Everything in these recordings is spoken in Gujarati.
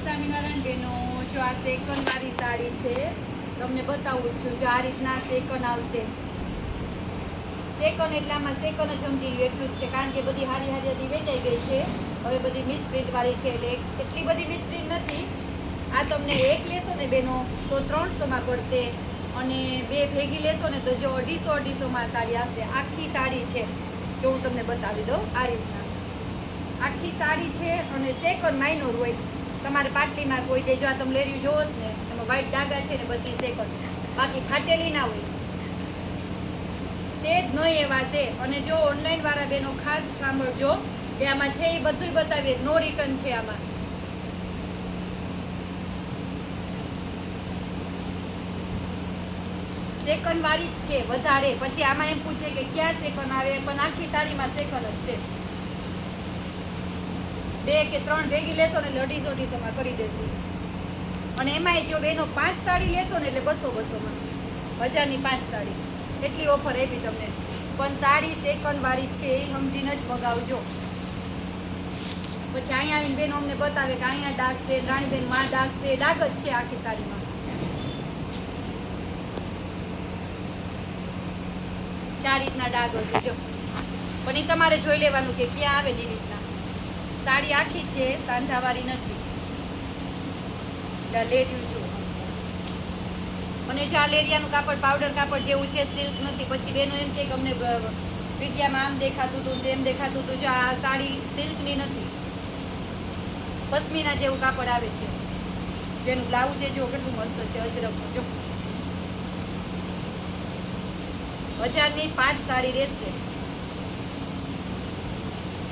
સ્વામિનારાયણ બેનો, જો આ સેકન વાળી સાડી છે, તમને બતાવું છું. જો આ રીતના સેકન આવશે. સેકન એટલે આમાં સેકન જ સમજી લો એટલું જ છે, કારણ કે બધી હારી હજી વેચાઈ ગઈ છે. હવે બધી મિસપ્રિન્ટ વાળી છે, એટલે એટલી બધી મિસપ્રિન્ટ નથી. આ તમને એક લેશો ને બેનો તો 300માં પડશે, અને બે ભેગી લેશો ને તો જો 250-250માં સાડી આવશે. આખી સાડી છે, જો હું તમને બતાવી દઉં. આ રીતના આખી સાડી છે, અને સેકન માઇનોર હોય. તમારે પાટલીમાં કોઈ જાય, જો આ તમે લેર્યું જોવો ને એમાં વ્હાઈટ ડાઘા છે ને બધી સેકન, બાકી ફાટેલી ના હોય. તે જ નહીં એવા છે. અને જો ઓનલાઈન વાળા બેનો ખાસ સાંભળજો કે આમાં છે એ બધું બતાવીએ, નો રિટર્ન છે આમાં. સેકન વાળી જ છે વધારે. પછી આમાં એમ પૂછે કે ક્યાં સેકન આવે, પણ આખી સાડીમાં સેકન જ છે. 2 કે 3 ભેગી લેશો ને એટલે 250-250માં કરી દેશું. અને એમાંય જો બેનો 5 સાડી લેશો ને એટલે 200-200માં 1000ની 5 સાડી. એટલી ઓફર આપી તમને. પણ સાડી સેકન વાળી છે એ સમજીને જ મગાવજો. પછી અહીંયા આવીને બેનો અમને બતાવે કે અહીંયા ડાઘ છે, રાણીબેન માં ડાઘ છે. ડાઘ જ છે આખી સાડીમાં. ચાર રીતના ડાઘ હશે જો, પણ એ તમારે જોઈ લેવાનું કે ક્યાં આવે એ રીતના. સાડી આખી છે, સાંધાવાળી નથી. લેરિયું જો, અને જો આ લેરિયાનું કાપડ પાવડર કાપડ જેવું છે, સિલ્ક નથી. પછી બેનો એમ કે અમને વિદ્યામાં આમ દેખાતું હતું, તેમ દેખાતું હતું. જો આ સાડી સિલ્કની નથી, પશ્મિના જેવું કાપડ આવે છે. જેનું બ્લાઉઝ જો કેટલું મસ્ત છે, અજરકનું જો. 1000ની 5 સાડી રહેશે.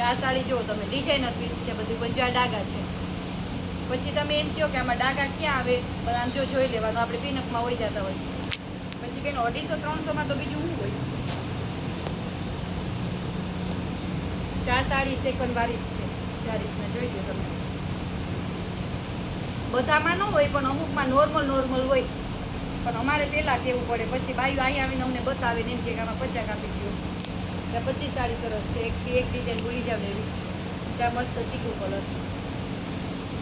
આ સાડી જો તમે, ડિઝાઇનર પીસ છે બધું, પણ જો આ ડાઘા છે. પછી તમે એમ કહો કે આમાં ડાઘા ક્યાં આવે, પણ આમ જો જોઈ લેવાનું. આપણે પિનઅપમાં હોઈ જતા હોય. પછી બેન 250-300માં તો બીજું શું હોય. ચા સાડી સેકન્ડ વાળી જ છે. ચાર રીતના જોઈ લો તમે. બધામાં ન હોય, પણ અમુકમાં નોર્મલ હોય. પણ અમારે પહેલાં કહેવું પડે. પછી બાયું અહીંયા આવીને અમને બતાવે ને એમ કે આમાં 50 કાપી ગયો. ત્યાં બધી સાડી સરસ છે, એકથી એક ડિઝાઇન ભૂલી જાવ એવી. જ્યાં મસ્ત ચીકુ કલર.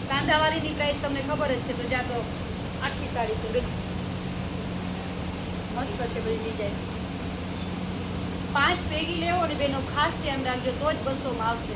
સાંધાવાળીની પ્રાઇસ તમને ખબર જ છે, તો જ્યાં તો આખી સાડી છે બેન, મસ્ત છે બધી ડિઝાઇન. 5 ભેગી લેવો ને બેનો, ખાસ ધ્યાન રાખજો તો જ 200માં આવશે.